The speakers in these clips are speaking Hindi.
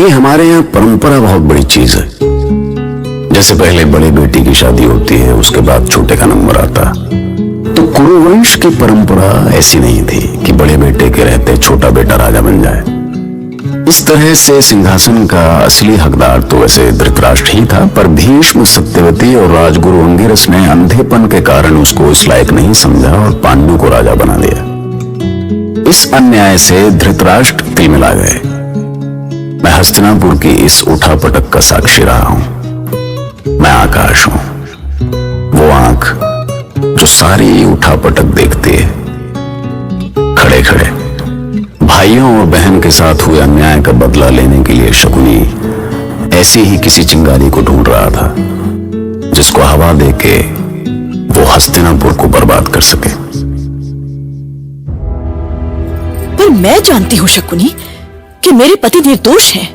देखिए, हमारे यहाँ परंपरा बहुत बड़ी चीज है। जैसे पहले बड़ी बेटी की शादी होती है, उसके बाद छोटे का नंबर आता। तो कुरुवंश की परंपरा ऐसी नहीं थी कि बड़े बेटे के रहते छोटा बेटा राजा बन जाए। इस तरह से सिंहासन का असली हकदार तो वैसे धृतराष्ट्र ही था, पर भीष्म, सत्यवती और राजगुरु अंगिरस ने अंधेपन के कारण उसको इस लायक नहीं समझा और पांडु को राजा बना दिया। इस अन्याय से धृतराष्ट्र तिलमिला गए। मैं हस्तिनापुर की इस उठापटक का साक्षी रहा हूं। मैं आकाश हूं, वो आंख जो सारी उठापटक देखती है। खड़े खड़े भाइयों और बहन के साथ हुए अन्याय का बदला लेने के लिए शकुनी ऐसी ही किसी चिंगारी को ढूंढ रहा था, जिसको हवा देके वो हस्तिनापुर को बर्बाद कर सके। पर मैं जानती हूँ शकुनी कि मेरे पति निर्दोष हैं।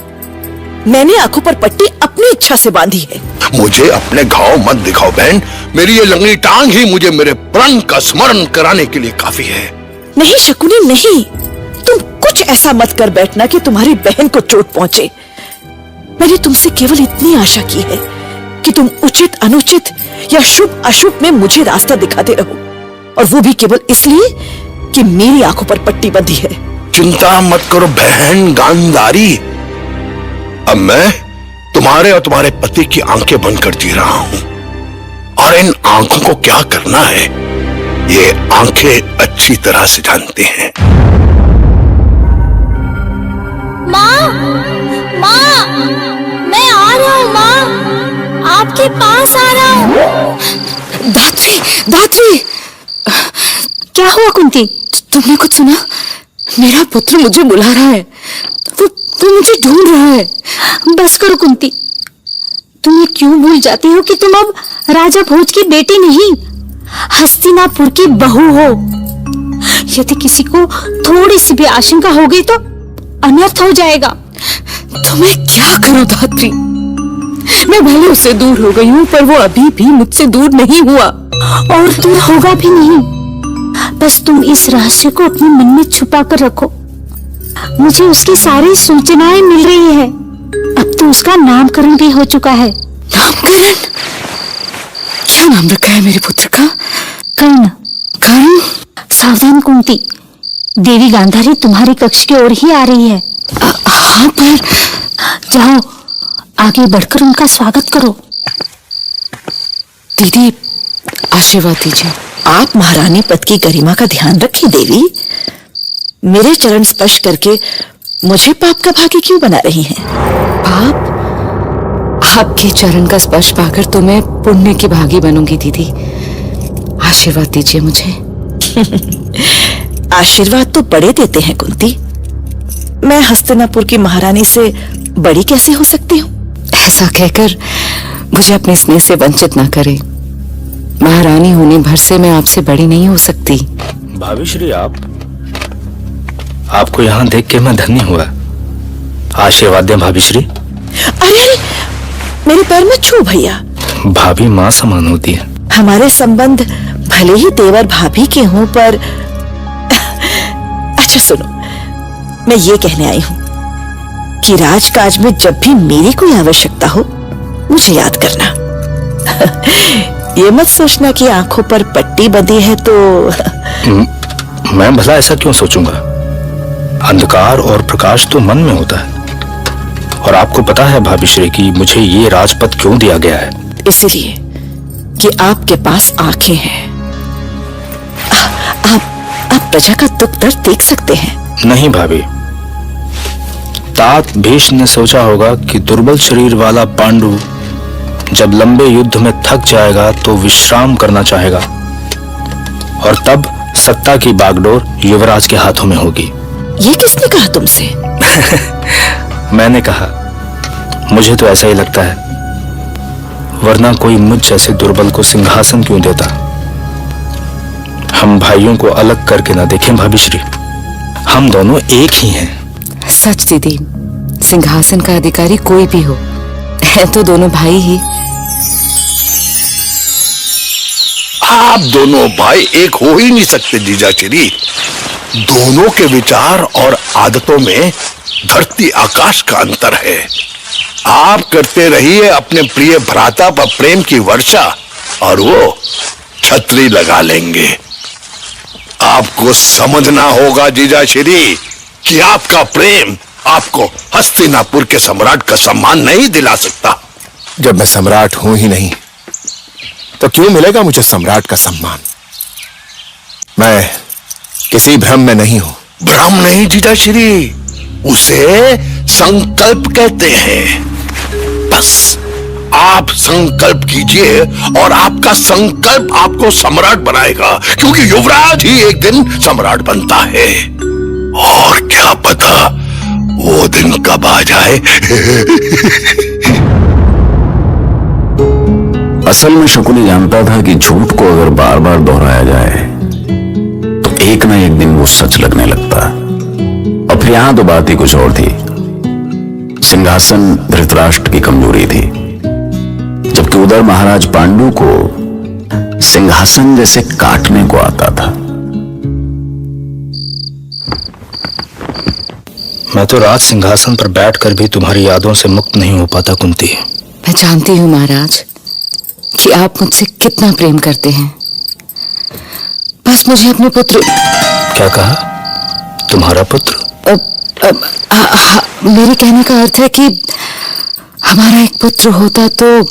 मैंने आंखों पर पट्टी अपनी इच्छा से बांधी है। मुझे अपने घाव मत दिखाओ बहन। मेरी ये लंगड़ी टांग ही मुझे मेरे प्रण का स्मरण कराने के लिए काफी है। नहीं शकुनी, नहीं, तुम कुछ ऐसा मत कर बैठना कि तुम्हारी बहन को चोट पहुंचे। मैंने तुमसे केवल इतनी आशा की है कि तुम उचित अनुचित या शुभ अशुभ में मुझे रास्ता दिखाते रहो, और वो भी केवल इसलिए कि मेरी आंखों पर पट्टी बंधी है। चिंता मत करो बहन गांधारी। अब मैं तुम्हारे और तुम्हारे पति की आंखें बंद कर जी रहा हूं, और इन आंखों को क्या करना है ये आंखें अच्छी तरह से जानते हैं। माँ, माँ, मैं आ रहा हूँ माँ, आपके पास आ रहा हूँ। धात्री, धात्री, क्या हुआ कुंती? तुमने कुछ सुना? मेरा पुत्र मुझे बुला रहा है। वो मुझे ढूंढ रहा है। बस करो कुंती, तुम्हें क्यों भूल जाती हो कि तुम अब राजा भोज की बेटी नहीं, हस्तिनापुर की बहू हो। यदि किसी को थोड़ी सी भी आशंका हो गई तो अनर्थ हो जाएगा। तो मैं क्या करूं धात्री? मैं भले उससे दूर हो गई हूं, पर वो अभी भी मुझसे दूर नहीं हुआ, और दूर होगा भी नहीं। बस तुम इस रहस्य को अपने मन में छुपा कर रखो। मुझे उसकी सारी सूचनाएं मिल रही है। अब तो उसका नामकरण भी हो चुका है। नामकरण? क्या नाम रखा है मेरे पुत्र का? कर्ण। कर्ण? सावधान कुंती, देवी गांधारी तुम्हारी कक्ष की ओर ही आ रही है। हाँ, पर जाओ, आगे बढ़कर उनका स्वागत करो। दीदी, आशीर्वाद दीजिए। आप महारानी पद की गरिमा का ध्यान रखिए देवी। मेरे चरण स्पर्श करके मुझे पाप का भागी क्यों बना रही हैं? पाप? आपके चरण का स्पर्श पाकर तो मैं पुण्य की भागी बनूंगी दीदी। आशीर्वाद दीजिए मुझे। आशीर्वाद तो बड़े देते हैं कुंती। मैं हस्तिनापुर की महारानी से बड़ी कैसे हो सकती हूँ? ऐसा कहकर मुझे अपने स्नेह से वंचित ना करें। महारानी होने भर से मैं आपसे बड़ी नहीं हो सकती। भाभी श्री, आपको यहाँ देख के मैं धन्य हुआ। आशीर्वाद दें भाभी श्री। अरे अरे, मेरे पैर में छू भैया। भाभी माँ समान होती है। हमारे संबंध भले ही देवर भाभी के हों, पर अच्छा सुनो, मैं ये कहने आई हूँ कि राजकाज में जब भी मेरी कोई आवश्यकता हो मुझे याद करना। ये मत सोचना कि आंखों पर पट्टी बंधी है तो मैं भला ऐसा क्यों सोचूंगा? अंधकार और प्रकाश तो मन में होता है। और आपको पता है भाभी श्री कि मुझे ये राजपद क्यों दिया गया है? इसलिए कि आपके पास आंखें हैं। आप प्रजा का दुख दर्द देख सकते हैं। नहीं भाभी, तात भीष्म ने सोचा होगा कि दुर्बल शरीर वाला पांडु जब लंबे युद्ध में थक जाएगा तो विश्राम करना चाहेगा, और तब सत्ता की बागडोर युवराज के हाथों में होगी। ये किसने कहा तुमसे? मैंने कहा, मुझे तो ऐसा ही लगता है, वरना कोई मुझ जैसे दुर्बल को सिंहासन क्यों देता? हम भाइयों को अलग करके ना देखें भाभी श्री, हम दोनों एक ही हैं। सच दीदी, सिंहासन का अधिकारी कोई भी हो, है तो दोनों भाई ही। आप दोनों भाई एक हो ही नहीं सकते जीजाश्री। दोनों के विचार और आदतों में धरती आकाश का अंतर है। आप करते रहिए अपने प्रिय भ्राता पर प्रेम की वर्षा और वो छतरी लगा लेंगे। आपको समझना होगा जीजा श्री कि आपका प्रेम आपको हस्तिनापुर के सम्राट का सम्मान नहीं दिला सकता। जब मैं सम्राट हूं ही नहीं तो क्यों मिलेगा मुझे सम्राट का सम्मान? मैं किसी भ्रम में नहीं हूं। भ्रम नहीं जीजा श्री, उसे संकल्प कहते हैं। बस आप संकल्प कीजिए और आपका संकल्प आपको सम्राट बनाएगा, क्योंकि युवराज ही एक दिन सम्राट बनता है। और क्या पता वो दिन कब आ जाए। असल में शकुनी जानता था कि झूठ को अगर बार बार दोहराया जाए तो एक ना एक दिन वो सच लगने लगता। और फिर यहां तो बात ही कुछ और थी। सिंहासन धृतराष्ट्र की कमजोरी थी, जबकि उधर महाराज पांडु को सिंहासन जैसे काटने को आता था। मैं तो राज सिंहासन पर बैठकर भी तुम्हारी यादों से मुक्त नहीं हो पाता कुंती। मैं जानती हूँ महाराज कि आप मुझसे कितना प्रेम करते हैं। बस मुझे अपने पुत्र। क्या कहा? तुम्हारा पुत्र? मेरे कहने का अर्थ है कि हमारा एक पुत्र होता तो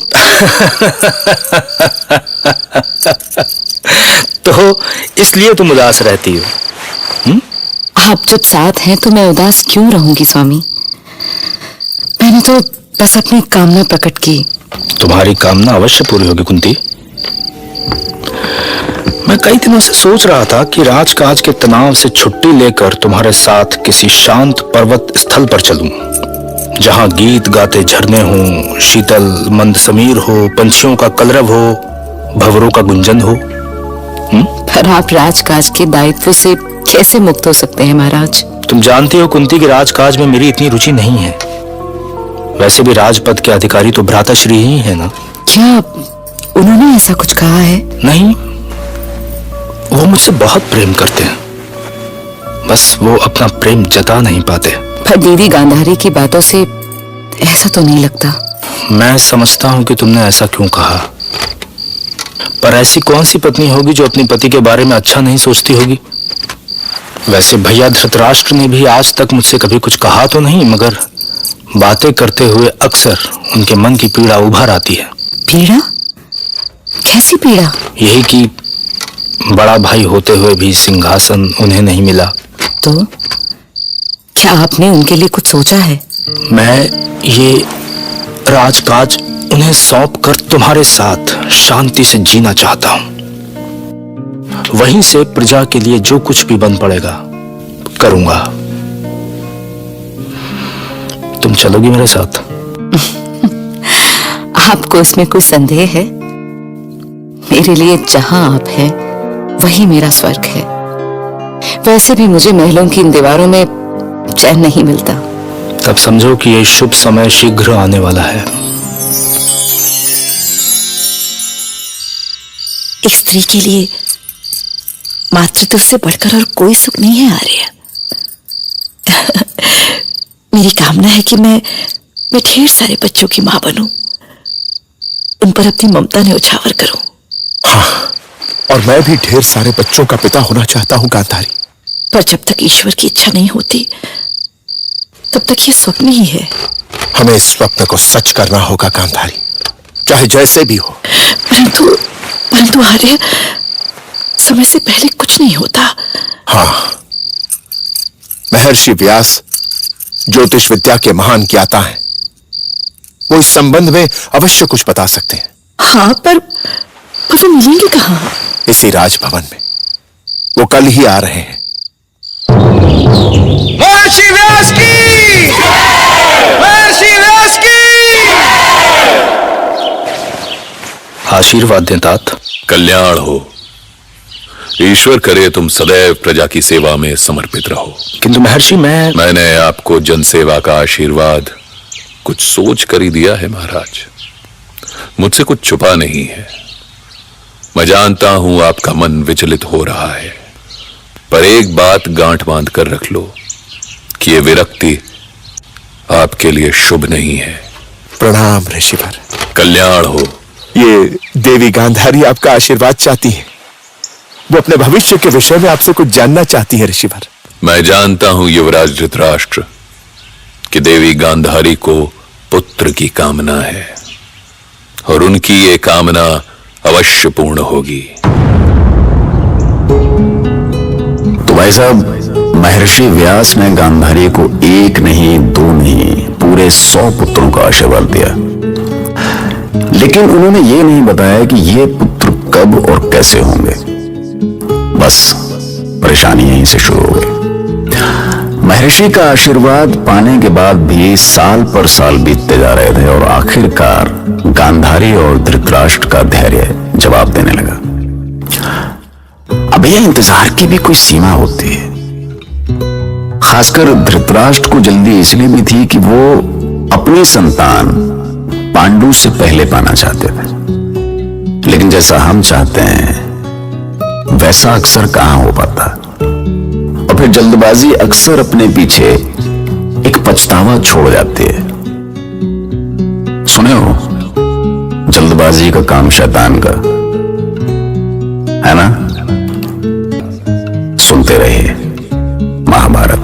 तो इसलिए तुम उदास रहती हो? आप जब साथ हैं तो मैं उदास क्यों रहूंगी स्वामी? मैंने तो बस अपनी कामना प्रकट की। तुम्हारी कामना अवश्य पूरी होगी कुंती। मैं कई दिनों से सोच रहा था कि राजकाज के तनाव से छुट्टी लेकर तुम्हारे साथ किसी शांत पर्वत स्थल पर चलूं, जहां गीत गाते झरने हों, शीतल मंद समीर हो, पंछियों का कलरव हो, भंवरों का गुंजन हो। पर आप राजकाज के दायित्व से कैसे मुक्त हो सकते हैं महाराज? तुम जानती हो कुंती कि राजकाज में मेरी इतनी रुचि नहीं है। वैसे भी राजपद के अधिकारी तो भ्राताश्री ही है ना। क्या उन्होंने ऐसा कुछ कहा है? नहीं, वो मुझसे बहुत प्रेम करते हैं, बस वो अपना प्रेम जता नहीं पाते। पर दीदी गांधारी की बातों से ऐसा तो नहीं लगता। मैं समझता हूं कि तुमने ऐसा क्यों कहा, पर ऐसी कौन सी पत्नी होगी जो अपने पति के बारे में अच्छा नहीं सोचती होगी? वैसे भैया धृतराष्ट्र ने भी आज तक मुझसे कभी कुछ कहा तो नहीं, मगर बातें करते हुए अक्सर उनके मन की पीड़ा उभर आती है। पीड़ा? कैसी पीड़ा? यही कि बड़ा भाई होते हुए भी सिंहासन उन्हें नहीं मिला। तो क्या आपने उनके लिए कुछ सोचा है? मैं ये राजकाज उन्हें सौंपकर तुम्हारे साथ शांति से जीना चाहता हूं। वहीं से प्रजा के लिए जो कुछ भी बन पड़ेगा करूंगा। तुम चलोगी मेरे साथ? आपको इसमें कोई संदेह है? मेरे लिए जहां आप हैं वही मेरा स्वर्ग है। वैसे भी मुझे महलों की इन दीवारों में चैन नहीं मिलता। तब समझो कि ये शुभ समय शीघ्र आने वाला है। एक स्त्री के लिए मातृत्व से बढ़कर और कोई सुख नहीं है आर्य। मेरी कामना है कि मैं ढेर सारे बच्चों की मां बनूं, उन पर अपनी ममता ने उछावर करूं। हाँ, और मैं भी ढेर सारे बच्चों का पिता होना चाहता हूं गांधारी। पर जब तक ईश्वर की इच्छा नहीं होती तब तक ये स्वप्न ही है। हमें इस स्वप्न को सच करना होगा गांधारी, चाहे जैसे भी हो। परंतु आर्य, समय से पहले कुछ नहीं होता। हाँ, महर्षि व्यास ज्योतिष विद्या के महान ज्ञाता हैं। वो इस संबंध में अवश्य कुछ बता सकते हैं। हाँ, पर वो मिलेंगे कहाँ? इसी राजभवन में। वो कल ही आ रहे हैं। महर्षि व्यास की! महर्षि व्यास की! आशीर्वाद दें तात। कल्याण हो। ईश्वर करे तुम सदैव प्रजा की सेवा में समर्पित रहो। किंतु महर्षि, मैंने आपको जनसेवा का आशीर्वाद कुछ सोच कर ही दिया है महाराज। मुझसे कुछ छुपा नहीं है। मैं जानता हूं आपका मन विचलित हो रहा है, पर एक बात गांठ बांध कर रख लो कि ये विरक्ति आपके लिए शुभ नहीं है। प्रणाम ऋषिवर। कल्याण हो। ये देवी गांधारी आपका आशीर्वाद चाहती है। वो अपने भविष्य के विषय में आपसे कुछ जानना चाहती है ऋषिवर। मैं जानता हूं युवराज धृतराष्ट्र कि देवी गांधारी को पुत्र की कामना है और उनकी ये कामना अवश्य पूर्ण होगी। तो भाई साहब, महर्षि व्यास ने गांधारी को एक नहीं, दो नहीं, पूरे 100 पुत्रों का आशीर्वाद दिया। लेकिन उन्होंने ये नहीं बताया कि ये पुत्र कब और कैसे होंगे। बस परेशानी यहीं से शुरू हो गई। महर्षि का आशीर्वाद पाने के बाद भी साल पर साल बीतते जा रहे थे और आखिरकार गांधारी और धृतराष्ट्र का धैर्य जवाब देने लगा। अब यह इंतजार की भी कोई सीमा होती है। खासकर धृतराष्ट्र को जल्दी इसलिए भी थी कि वो अपनी संतान पांडु से पहले पाना चाहते थे। लेकिन जैसा हम चाहते हैं वैसा अक्सर कहां हो पाता। और फिर जल्दबाजी अक्सर अपने पीछे एक पछतावा छोड़ जाती है। सुने हो, जल्दबाजी का काम शैतान का है ना। सुनते रहिए महाभारत।